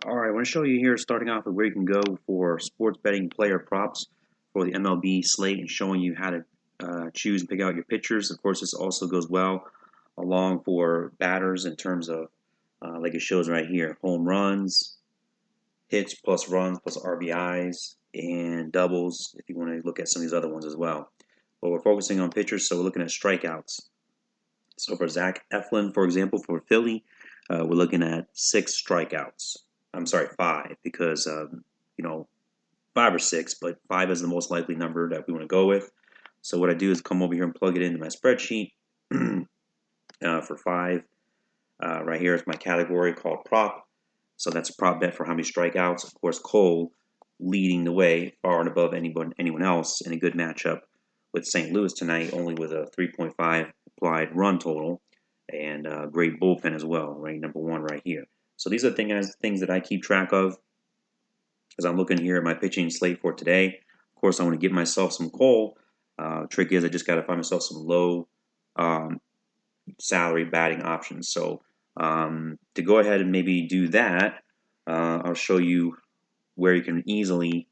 All right, I want to show you here, starting off with where you can go for sports betting player props for the MLB slate and showing you how to choose and pick out your pitchers. Of course, this also goes well along for batters in terms of, like it shows right here, home runs, hits plus runs plus RBIs, and doubles if you want to look at some of these other ones as well. But we're focusing on pitchers, so we're looking at strikeouts. So for Zach Eflin, for example, for Philly, we're looking at 6 strikeouts. I'm sorry, 5, because you know 5 or 6, but 5 is the most likely number that we want to go with. So what I do is come over here and plug it into my spreadsheet for 5. Right here is my category called prop. So that's a prop bet for how many strikeouts. Of course, Cole leading the way far and above anyone else in a good matchup with St. Louis tonight, only with a 3.5 applied run total and a great bullpen as well, right? Number 1 right here. So these are things that I keep track of as I'm looking here at my pitching slate for today. Of course, I want to give myself some Cole. Trick is I just got to find myself some low salary batting options. So to go ahead and maybe do that, I'll show you where you can easily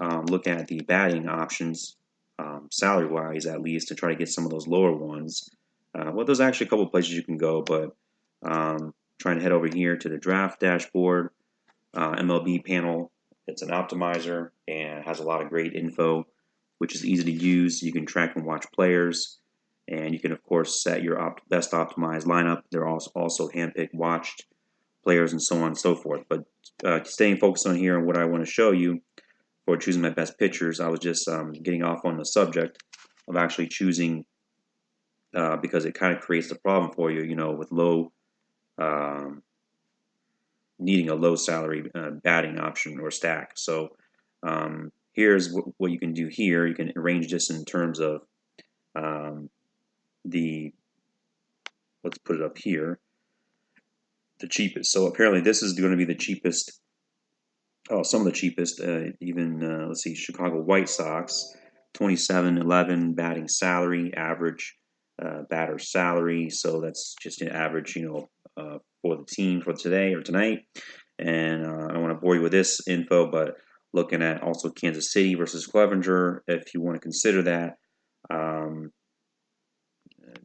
look at the batting options, salary-wise at least, to try to get some of those lower ones. Well, there's actually a couple places you can go, but trying to head over here to the draft dashboard, MLB panel. It's an optimizer and has a lot of great info, which is easy to use. You can track and watch players, and you can, of course, set your best optimized lineup. They're also handpicked, watched players, and so on and so forth. But staying focused on here and what I want to show you for choosing my best pitchers, I was just getting off on the subject of actually choosing because it kind of creates the problem for you, with low needing a low salary batting option or stack. So here's what you can do here. You can arrange this in terms of let's put it up here, the cheapest. So apparently this is going to be the cheapest. Oh, some of the cheapest, even, let's see, Chicago White Sox, 27.11 batting salary, average batter salary. So that's just an average, for the team for today or tonight. And I don't want to bore you with this info, but looking at also Kansas City versus Clevenger, if you want to consider that,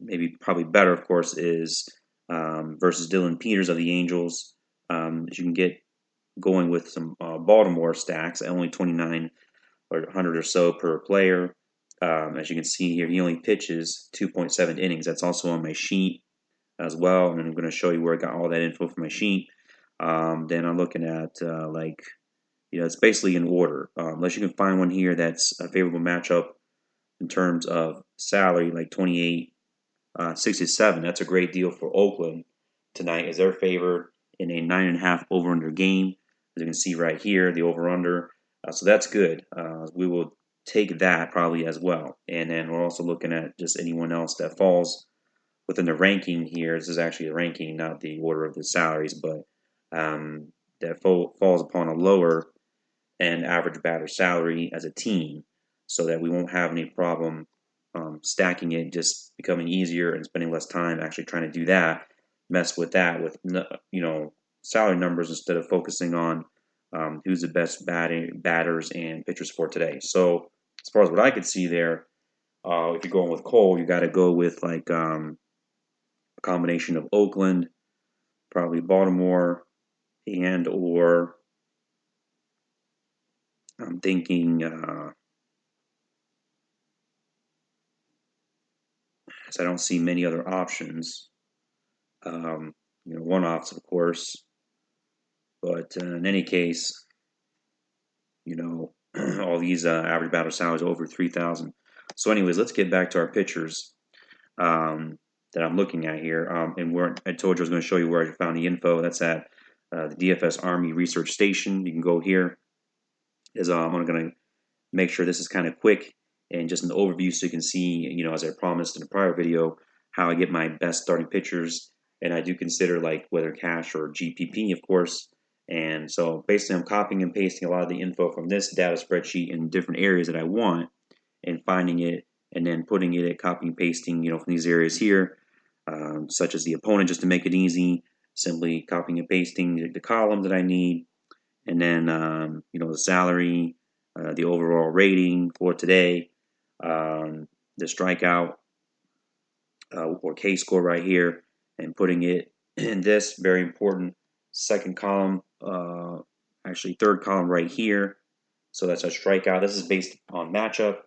maybe probably better, of course, is versus Dylan Peters of the Angels. You can get going with some Baltimore stacks, only 29 or 100 or so per player. As you can see here, he only pitches 2.7 innings. That's also on my sheet as well, and I'm going to show you where I got all that info from my sheet. Then I'm looking at it's basically in order. Unless you can find one here that's a favorable matchup in terms of salary, like 28.67. That's a great deal for Oakland tonight, as they're favored in a 9.5 over/under game. As you can see right here, the over/under. So that's good. We will take that probably as well. And then we're also looking at just anyone else that falls within the ranking here. This is actually the ranking, not the order of the salaries, but that falls upon a lower and average batter salary as a team, so that we won't have any problem stacking it, just becoming easier and spending less time actually trying to do that. Mess with that with salary numbers instead of focusing on who's the best batters and pitchers for today. So as far as what I could see there, if you're going with Cole, you got to go with like a combination of Oakland, probably Baltimore, and or I'm thinking, as I don't see many other options. One-offs, of course, but in any case, all these average batter salaries over 3,000. So, anyways, let's get back to our pitchers that I'm looking at here. And where I told you I was going to show you where I found the info. That's at the DFS Army Research Station. You can go here. I'm going to make sure this is kind of quick and just an overview, so you can see, as I promised in a prior video, how I get my best starting pitchers. And I do consider like whether cash or GPP, of course. And so basically I'm copying and pasting a lot of the info from this data spreadsheet in different areas that I want and finding it and then putting it, copying and pasting, from these areas here, such as the opponent, just to make it easy, simply copying and pasting the column that I need, and then the salary, the overall rating for today, the strikeout or K score right here, and putting it in this very important second column, actually third column right here. So that's a strikeout. This is based on matchup.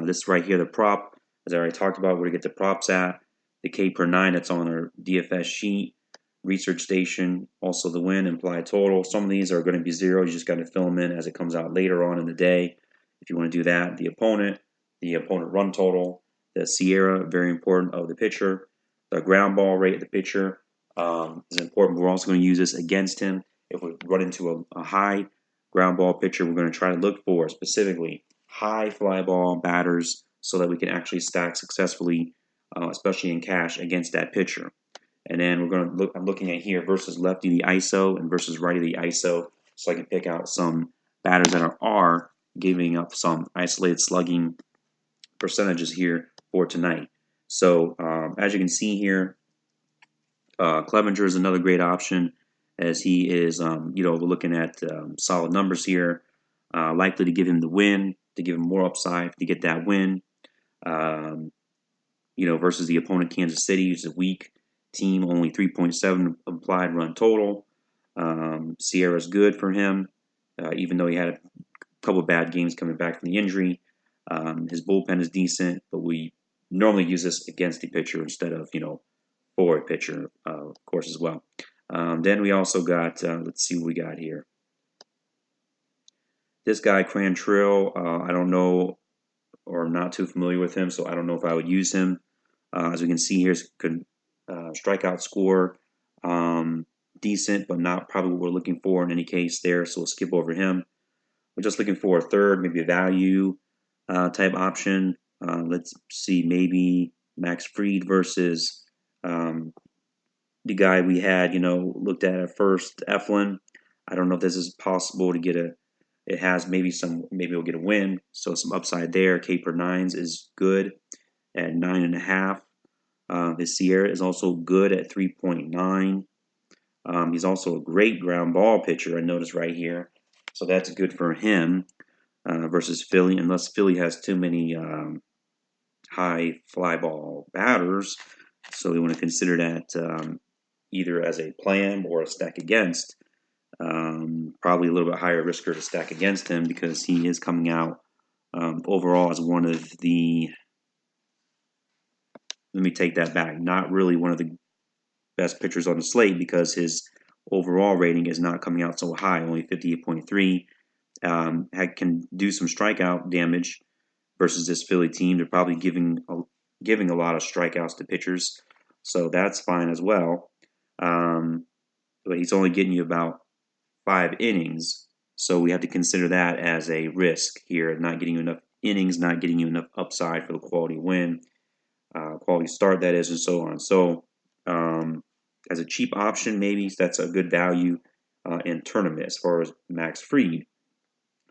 This right here, the prop, as I already talked about, where to get the props at. The K per 9 that's on our DFS sheet. Research station, also the win, implied total. Some of these are going to be zero. You just got to fill them in as it comes out later on in the day. If you want to do that, the opponent run total, the Sierra, very important, of the pitcher. The ground ball rate of the pitcher is important. We're also going to use this against him. If we run into a high ground ball pitcher, we're going to try to look for specifically high fly ball batters so that we can actually stack successfully, especially in cash, against that pitcher. And then we're going to look. I'm looking at here versus lefty the ISO and versus righty the ISO, so I can pick out some batters that are giving up some isolated slugging percentages here for tonight. So as you can see here, Clevenger is another great option, as he is, we're looking at solid numbers here, likely to give him the win, to give him more upside to get that win. Versus the opponent Kansas City, who's a weak team, only 3.7 implied run total. Sierra's good for him, even though he had a couple of bad games coming back from the injury. His bullpen is decent, but we normally use this against the pitcher instead of, for a pitcher, of course, as well. Then we also got, let's see what we got here. This guy, Crantrill, I don't know, or I'm not too familiar with him, so I don't know if I would use him. As we can see here, good strikeout score, decent, but not probably what we're looking for in any case there, so we'll skip over him. We're just looking for a third, maybe a value type option. Let's see, maybe Max Fried versus the guy we had, looked at first, Eflin. I don't know if this is possible to get it has maybe we'll get a win, so some upside there. K per 9s is good at 9.5. His Sierra is also good at 3.9. He's also a great ground ball pitcher, I noticed right here. So that's good for him versus Philly, unless Philly has too many high fly ball batters. So we want to consider that either as a plan or a stack against. Probably a little bit higher risker to stack against him because he is coming out overall as one of the, let me take that back, not really one of the best pitchers on the slate because his overall rating is not coming out so high, only 58.3. Can do some strikeout damage versus this Philly team. They're probably giving a lot of strikeouts to pitchers, so that's fine as well. But he's only getting you about 5 innings, so we have to consider that as a risk here, not getting you enough innings, not getting you enough upside for the quality win, quality start that is, and so on. So as a cheap option, maybe that's a good value in tournament as far as Max Fried.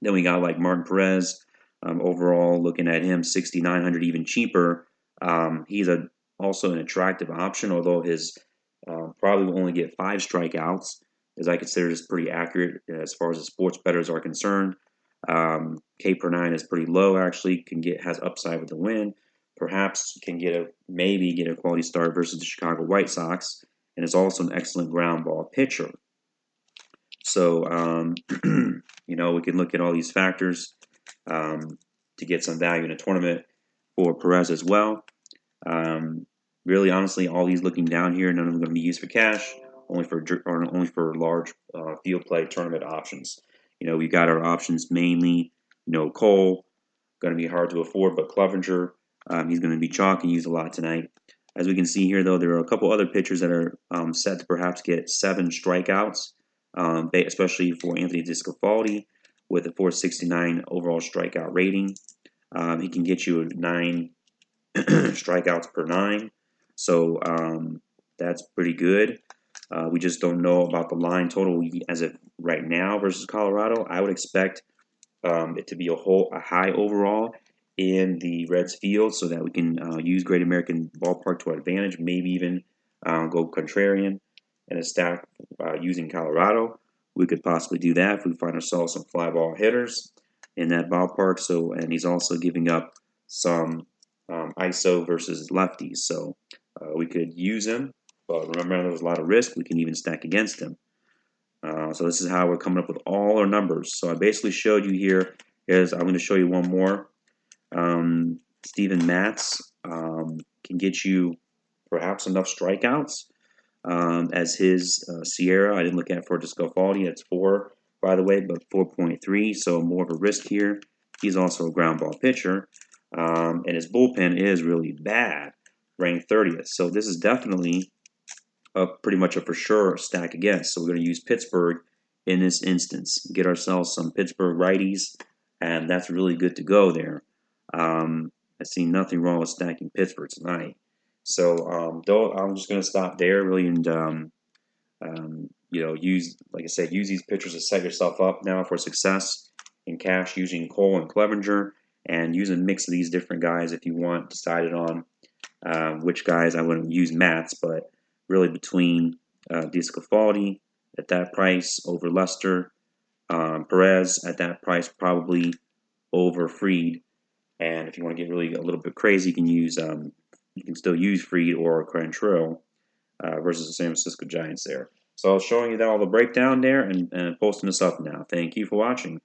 Then we got like Martin Perez. Overall, looking at him, 6,900, even cheaper. He's also an attractive option, although his probably will only get 5 strikeouts, as I consider this pretty accurate as far as the sports bettors are concerned. K per 9 is pretty low, actually. Has upside with the win. Perhaps can maybe get a quality start versus the Chicago White Sox, and is also an excellent ground ball pitcher. So we can look at all these factors to get some value in a tournament for Perez as well. Really, honestly, all these looking down here, none of them going to be used for cash, only for large field play tournament options. We got our options mainly. Cole, going to be hard to afford, but Clevenger, he's going to be chalk and used a lot tonight. As we can see here, though, there are a couple other pitchers that are set to perhaps get 7 strikeouts, especially for Anthony Discofaldi with a 469 overall strikeout rating. He can get you 9 strikeouts per 9, so that's pretty good. We just don't know about the line total as of right now versus Colorado. I would expect it to be a high overall in the Reds field so that we can use Great American Ballpark to our advantage, maybe even go contrarian in a stack using Colorado. we could possibly do that if we find ourselves some fly ball hitters in that ballpark. So, and he's also giving up some ISO versus lefties. So we could use him, but remember there's a lot of risk. We can even stack against him. So this is how we're coming up with all our numbers. So I basically showed you here. I'm going to show you one more. Steven Matz can get you perhaps enough strikeouts as his Sierra. I didn't look at for Discofaldi. That's 4, by the way, but 4.3, so more of a risk here. He's also a ground ball pitcher, and his bullpen is really bad, ranked 30th. So this is definitely pretty much a for sure stack against. So we're going to use Pittsburgh in this instance. Get ourselves some Pittsburgh righties, and that's really good to go there. I see nothing wrong with stacking Pittsburgh tonight. So I'm just going to stop there, really, and use, like I said, use these pitchers to set yourself up now for success in cash using Cole and Clevenger, and use a mix of these different guys if you want. Decided on which guys I wouldn't use Mats, but really between Discofaldi at that price over Lester, Perez at that price probably over Fried. And if you want to get really a little bit crazy, you can still use Fried or Cantrell versus the San Francisco Giants there. So I was showing you that all the breakdown there and posting this up now. Thank you for watching.